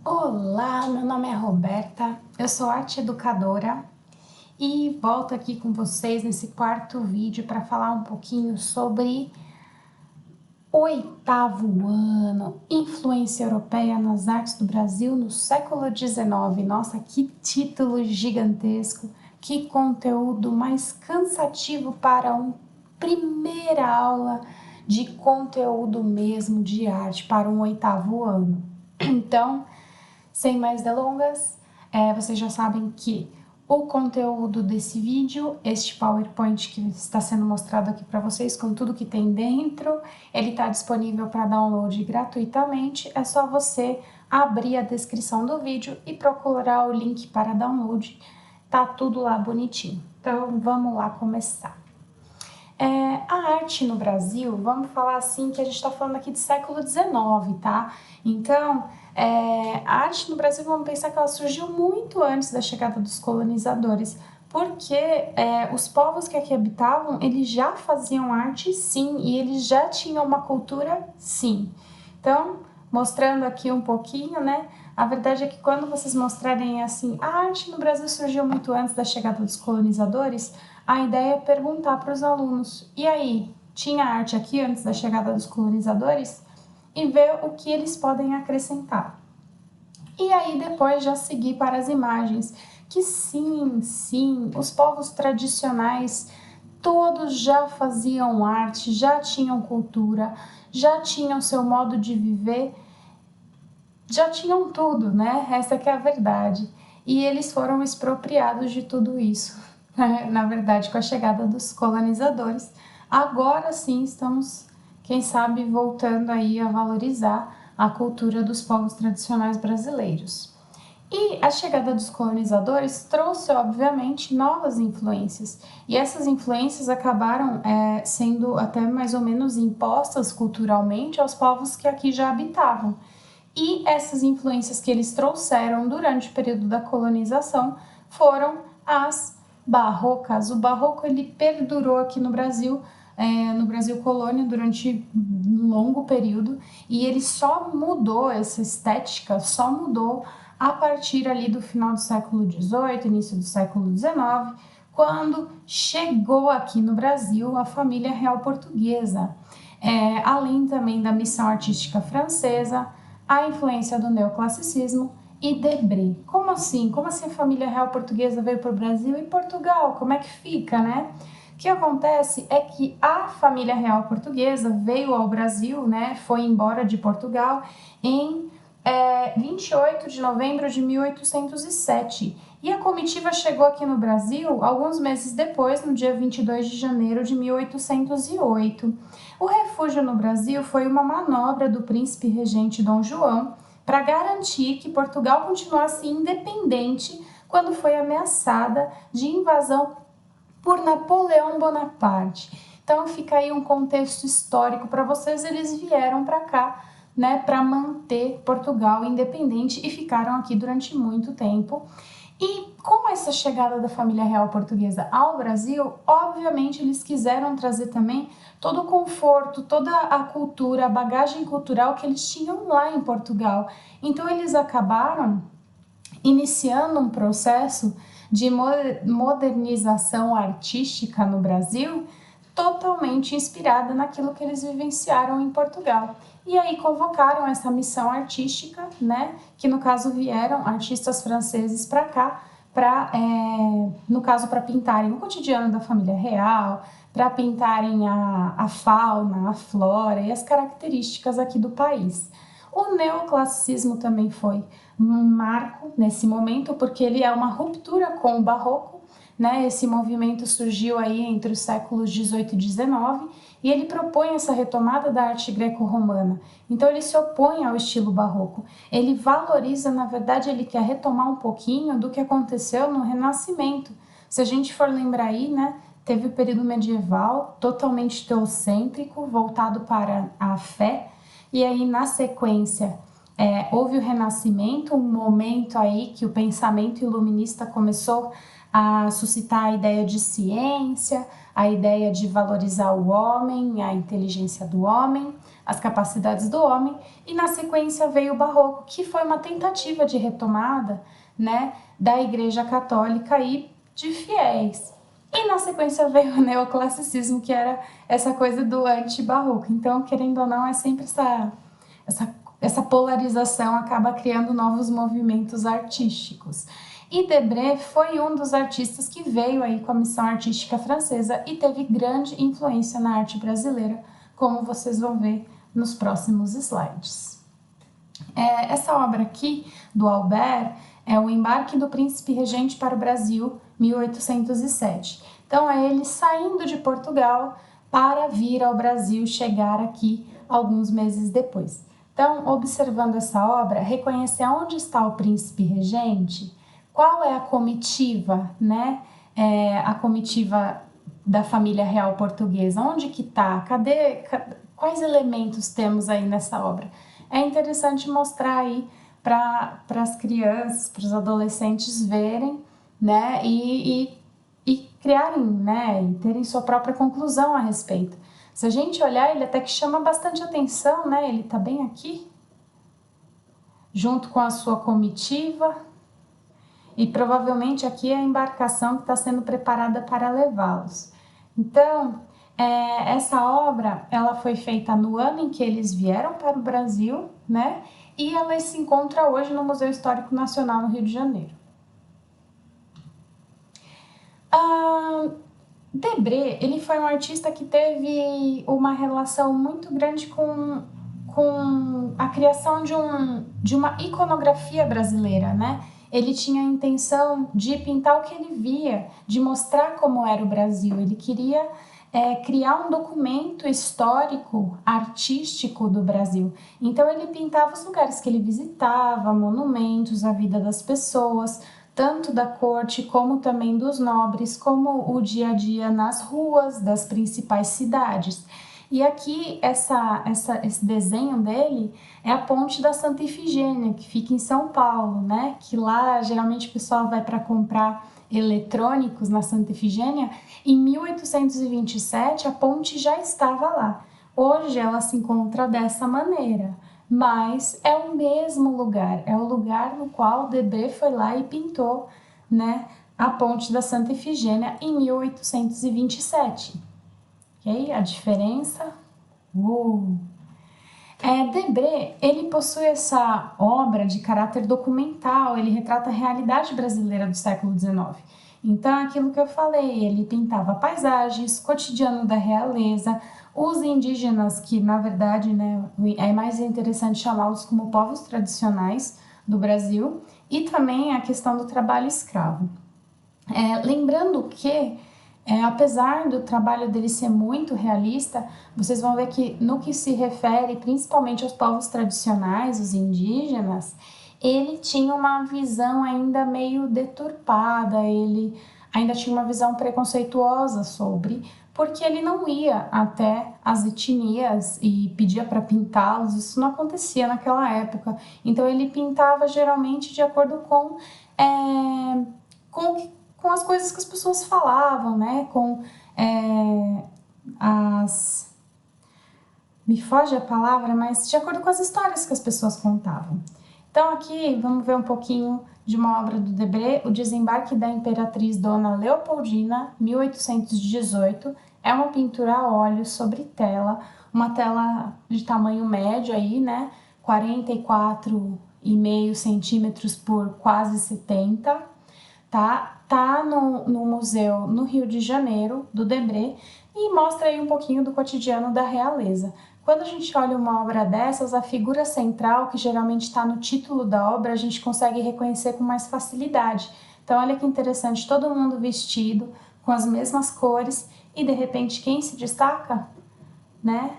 Olá, meu nome é Roberta, eu sou arte educadora e volto aqui com vocês nesse quarto vídeo para falar um pouquinho sobre o 8º ano, influência europeia nas artes do Brasil no século XIX. Nossa, que título gigantesco, que conteúdo mais cansativo para uma primeira aula de conteúdo mesmo de arte para um 8º ano. Então, sem mais delongas, vocês já sabem que o conteúdo desse vídeo, este PowerPoint que está sendo mostrado aqui para vocês com tudo que tem dentro, ele está disponível para download gratuitamente, é só você abrir a descrição do vídeo e procurar o link para download, tá tudo lá bonitinho. Então vamos lá começar. A arte no Brasil, vamos falar assim que a gente está falando aqui de século XIX, tá? Então, a arte no Brasil, vamos pensar que ela surgiu muito antes da chegada dos colonizadores, porque os povos que aqui habitavam, eles já faziam arte sim, e eles já tinham uma cultura sim. Então, mostrando aqui um pouquinho, né? A verdade é que quando vocês mostrarem assim, a arte no Brasil surgiu muito antes da chegada dos colonizadores, a ideia é perguntar para os alunos, e aí, tinha arte aqui antes da chegada dos colonizadores? E ver o que eles podem acrescentar. E aí depois já seguir para as imagens, que sim, os povos tradicionais todos já faziam arte, já tinham cultura, já tinham seu modo de viver, já tinham tudo, né? Essa que é a verdade. E eles foram expropriados de tudo isso. Na verdade, com a chegada dos colonizadores, agora sim estamos, quem sabe, voltando aí a valorizar a cultura dos povos tradicionais brasileiros. E a chegada dos colonizadores trouxe, obviamente, novas influências. E essas influências acabaram sendo até mais ou menos impostas culturalmente aos povos que aqui já habitavam. E essas influências que eles trouxeram durante o período da colonização foram as barrocas. O barroco ele perdurou aqui no Brasil colônia durante um longo período, e ele só mudou essa estética, só mudou a partir ali do final do século XVIII, início do século XIX, quando chegou aqui no Brasil a família real portuguesa, além também da missão artística francesa, a influência do neoclassicismo e Debré. Como assim? Como assim a família real portuguesa veio para o Brasil e Portugal? Como é que fica, né? O que acontece é que a família real portuguesa veio ao Brasil, né? Foi embora de Portugal em 28 de novembro de 1807. E a comitiva chegou aqui no Brasil alguns meses depois, no dia 22 de janeiro de 1808. O refúgio no Brasil foi uma manobra do príncipe regente Dom João para garantir que Portugal continuasse independente quando foi ameaçada de invasão por Napoleão Bonaparte. Então fica aí um contexto histórico para vocês, eles vieram para cá, né, para manter Portugal independente e ficaram aqui durante muito tempo. E com essa chegada da família real portuguesa ao Brasil, obviamente eles quiseram trazer também todo o conforto, toda a cultura, a bagagem cultural que eles tinham lá em Portugal. Então eles acabaram iniciando um processo de modernização artística no Brasil, totalmente inspirada naquilo que eles vivenciaram em Portugal. E aí convocaram essa missão artística, né, que no caso vieram artistas franceses para cá, no caso para pintarem o cotidiano da família real, para pintarem a fauna, a flora e as características aqui do país. O neoclassicismo também foi um marco nesse momento, porque ele é uma ruptura com o barroco, né? Esse movimento surgiu aí entre os séculos 18 e 19 e ele propõe essa retomada da arte greco-romana. Então ele se opõe ao estilo barroco. Ele valoriza, na verdade, ele quer retomar um pouquinho do que aconteceu no Renascimento. Se a gente for lembrar aí, né? Teve o período medieval, totalmente teocêntrico, voltado para a fé, e aí na sequência houve o Renascimento, um momento aí que o pensamento iluminista começou a suscitar a ideia de ciência, a ideia de valorizar o homem, a inteligência do homem, as capacidades do homem, e na sequência veio o Barroco, que foi uma tentativa de retomada, né, da Igreja Católica e de fiéis. E na sequência veio o neoclassicismo, que era essa coisa do anti-barroco. Então, querendo ou não, é sempre essa polarização acaba criando novos movimentos artísticos. E Debré foi um dos artistas que veio aí com a missão artística francesa e teve grande influência na arte brasileira, como vocês vão ver nos próximos slides. Essa obra aqui, do Albert, é o Embarque do Príncipe Regente para o Brasil, 1807. Então, é ele saindo de Portugal para vir ao Brasil, chegar aqui alguns meses depois. Então, observando essa obra, reconhecer onde está o príncipe regente, qual é a comitiva, né? A comitiva da família real portuguesa, onde que está? Quais elementos temos aí nessa obra? É interessante mostrar aí para as crianças, para os adolescentes verem, né? E criarem, né? E terem sua própria conclusão a respeito. Se a gente olhar, ele até que chama bastante atenção, né? Ele tá bem aqui, junto com a sua comitiva, e provavelmente aqui é a embarcação que está sendo preparada para levá-los. Então, essa obra, ela foi feita no ano em que eles vieram para o Brasil, né? E ela se encontra hoje no Museu Histórico Nacional no Rio de Janeiro. Debré, ele foi um artista que teve uma relação muito grande com a criação de uma iconografia brasileira, né? Ele tinha a intenção de pintar o que ele via, de mostrar como era o Brasil. Ele queria criar um documento histórico, artístico do Brasil. Então ele pintava os lugares que ele visitava, monumentos, a vida das pessoas, tanto da corte como também dos nobres, como o dia a dia nas ruas das principais cidades. E aqui, esse desenho dele é a ponte da Santa Ifigênia, que fica em São Paulo, né? Que lá, geralmente, o pessoal vai para comprar eletrônicos na Santa Ifigênia. Em 1827, a ponte já estava lá. Hoje, ela se encontra dessa maneira, mas é o mesmo lugar, é o lugar no qual Debré foi lá e pintou, né, a ponte da Santa Ifigênia em 1827. Ok? A diferença? Debré, ele possui essa obra de caráter documental, ele retrata a realidade brasileira do século XIX. Então, aquilo que eu falei, ele pintava paisagens, cotidiano da realeza, os indígenas, que na verdade, né, é mais interessante chamá-los como povos tradicionais do Brasil, e também a questão do trabalho escravo. Lembrando que, apesar do trabalho dele ser muito realista, vocês vão ver que no que se refere principalmente aos povos tradicionais, os indígenas, ele tinha uma visão ainda meio deturpada, ele ainda tinha uma visão preconceituosa sobre, porque ele não ia até as etnias e pedia para pintá-los, isso não acontecia naquela época. Então ele pintava geralmente de acordo com as coisas que as pessoas falavam, né? Me foge a palavra, mas de acordo com as histórias que as pessoas contavam. Então aqui vamos ver um pouquinho de uma obra do Debré, O Desembarque da Imperatriz Dona Leopoldina, 1818. É uma pintura a óleo sobre tela, uma tela de tamanho médio aí, né? 44,5 centímetros por quase 70, tá? Tá no museu no Rio de Janeiro, do Debré, e mostra aí um pouquinho do cotidiano da realeza. Quando a gente olha uma obra dessas, a figura central, que geralmente está no título da obra, a gente consegue reconhecer com mais facilidade. Então, olha que interessante, todo mundo vestido, com as mesmas cores, e de repente quem se destaca? Né?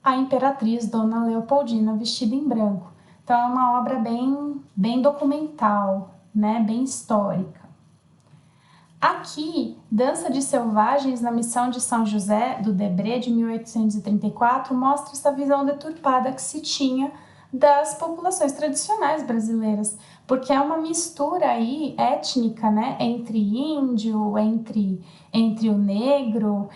A Imperatriz Dona Leopoldina, vestida em branco. Então, é uma obra bem documental, né? Bem histórica. Aqui, Dança de Selvagens na Missão de São José, do Debré, de 1834, mostra essa visão deturpada que se tinha das populações tradicionais brasileiras, porque é uma mistura aí étnica, né, entre índio, entre o negro,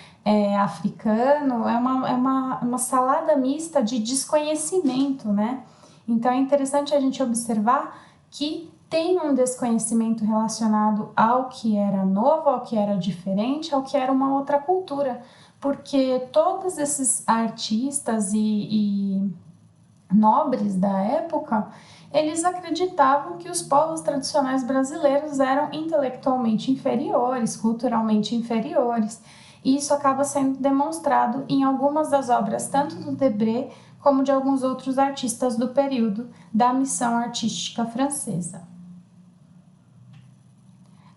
africano, uma salada mista de desconhecimento, né? Então é interessante a gente observar que tem um desconhecimento relacionado ao que era novo, ao que era diferente, ao que era uma outra cultura, porque todos esses artistas e nobres da época, eles acreditavam que os povos tradicionais brasileiros eram intelectualmente inferiores, culturalmente inferiores, e isso acaba sendo demonstrado em algumas das obras, tanto do Debré como de alguns outros artistas do período da missão artística francesa.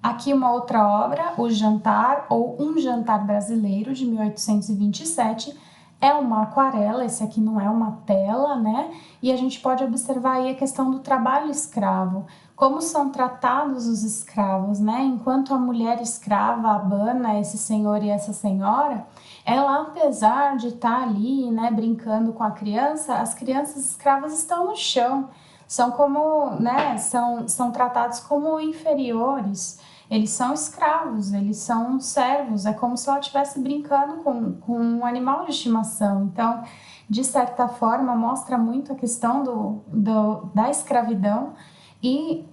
Aqui uma outra obra, O Jantar ou Um Jantar Brasileiro, de 1827, é uma aquarela, esse aqui não é uma tela, né? E a gente pode observar aí a questão do trabalho escravo, como são tratados os escravos, né? Enquanto a mulher escrava abana esse senhor e essa senhora, ela, apesar de estar ali, né, brincando com a criança, as crianças escravas estão no chão, são como, né, são tratados como inferiores. Eles são escravos, eles são servos, é como se ela estivesse brincando com um animal de estimação. Então, de certa forma, mostra muito a questão da escravidão e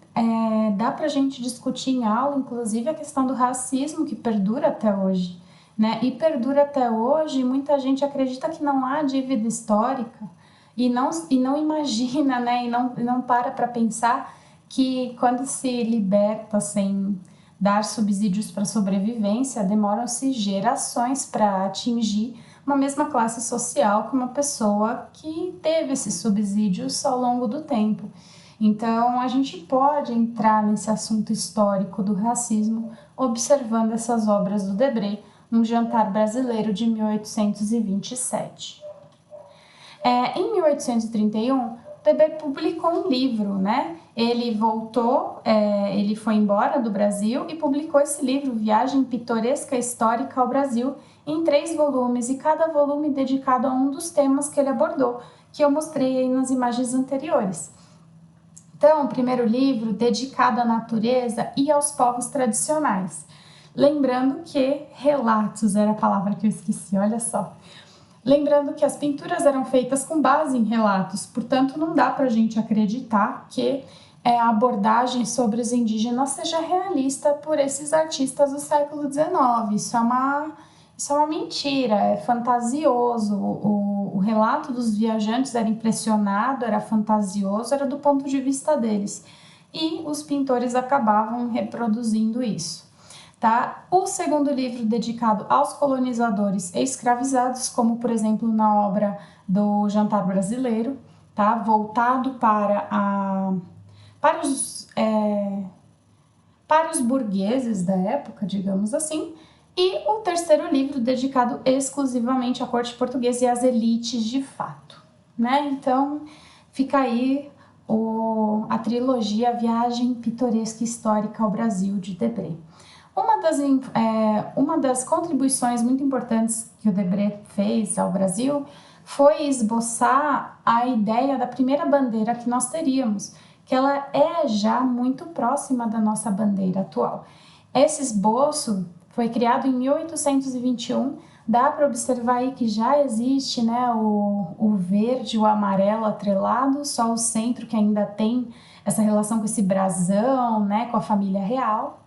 dá para a gente discutir em aula, inclusive, a questão do racismo que perdura até hoje, né? E perdura até hoje, muita gente acredita que não há dívida histórica e não imagina, né? E não para pensar que quando se liberta sem dar subsídios para sobrevivência, demoram-se gerações para atingir uma mesma classe social que uma pessoa que teve esses subsídios ao longo do tempo. Então, a gente pode entrar nesse assunto histórico do racismo observando essas obras do Debré, Um Jantar Brasileiro, de 1827. Em 1831, Debré publicou um livro, né? Ele voltou, ele foi embora do Brasil e publicou esse livro, Viagem Pitoresca Histórica ao Brasil, em 3 volumes, e cada volume dedicado a um dos temas que ele abordou, que eu mostrei aí nas imagens anteriores. Então, o primeiro livro dedicado à natureza e aos povos tradicionais. Lembrando que relatos era a palavra que eu esqueci, olha só. Lembrando que as pinturas eram feitas com base em relatos, portanto não dá para a gente acreditar que a abordagem sobre os indígenas seja realista por esses artistas do século XIX. Isso é uma mentira, é fantasioso. O relato dos viajantes era impressionado, era fantasioso, era do ponto de vista deles. E os pintores acabavam reproduzindo isso. Tá? O segundo livro dedicado aos colonizadores escravizados, como por exemplo na obra do Jantar Brasileiro, tá? Voltado para os burgueses da época, digamos assim. E o terceiro livro dedicado exclusivamente à corte portuguesa e às elites de fato, né? Então fica aí a trilogia Viagem Pitoresca Histórica ao Brasil, de Debré. Uma das contribuições muito importantes que o Debré fez ao Brasil foi esboçar a ideia da primeira bandeira que nós teríamos, que ela é já muito próxima da nossa bandeira atual. Esse esboço foi criado em 1821, dá para observar aí que já existe, né, o verde e o amarelo atrelado, só o centro que ainda tem essa relação com esse brasão, né, com a família real.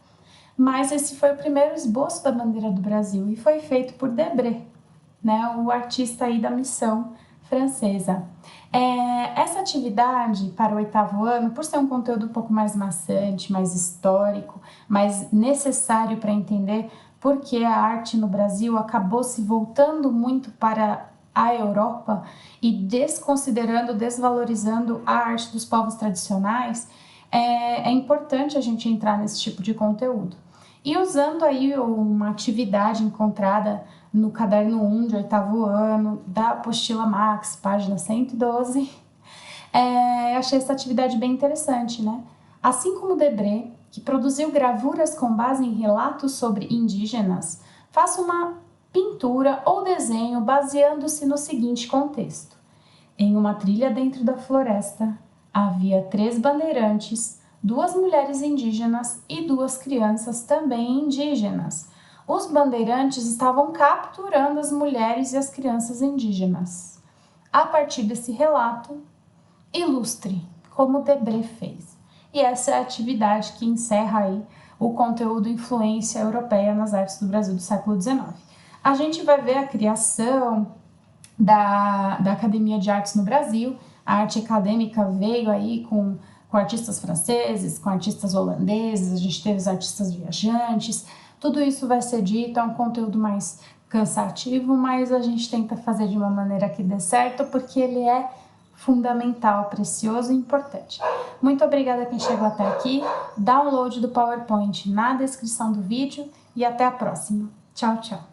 Mas esse foi o primeiro esboço da bandeira do Brasil e foi feito por Debré, né, o artista aí da missão francesa. Essa atividade para o 8º ano, por ser um conteúdo um pouco mais maçante, mais histórico, mais necessário para entender por que a arte no Brasil acabou se voltando muito para a Europa e desconsiderando, desvalorizando a arte dos povos tradicionais, é importante a gente entrar nesse tipo de conteúdo. E usando aí uma atividade encontrada no caderno 1 de 8º ano, da apostila Max, página 112, achei essa atividade bem interessante, né? Assim como Debré, que produziu gravuras com base em relatos sobre indígenas, faça uma pintura ou desenho baseando-se no seguinte contexto. Em uma trilha dentro da floresta, havia 3 bandeirantes, 2 mulheres indígenas e 2 crianças também indígenas. Os bandeirantes estavam capturando as mulheres e as crianças indígenas. A partir desse relato, ilustre como Debré fez. E essa é a atividade que encerra aí o conteúdo Influência Europeia nas Artes do Brasil do século XIX. A gente vai ver a criação da Academia de Artes no Brasil. A arte acadêmica veio aí com artistas franceses, com artistas holandeses, a gente teve os artistas viajantes. Tudo isso vai ser dito, é um conteúdo mais cansativo, mas a gente tenta fazer de uma maneira que dê certo, porque ele é fundamental, precioso e importante. Muito obrigada a quem chegou até aqui. Download do PowerPoint na descrição do vídeo e até a próxima. Tchau, tchau.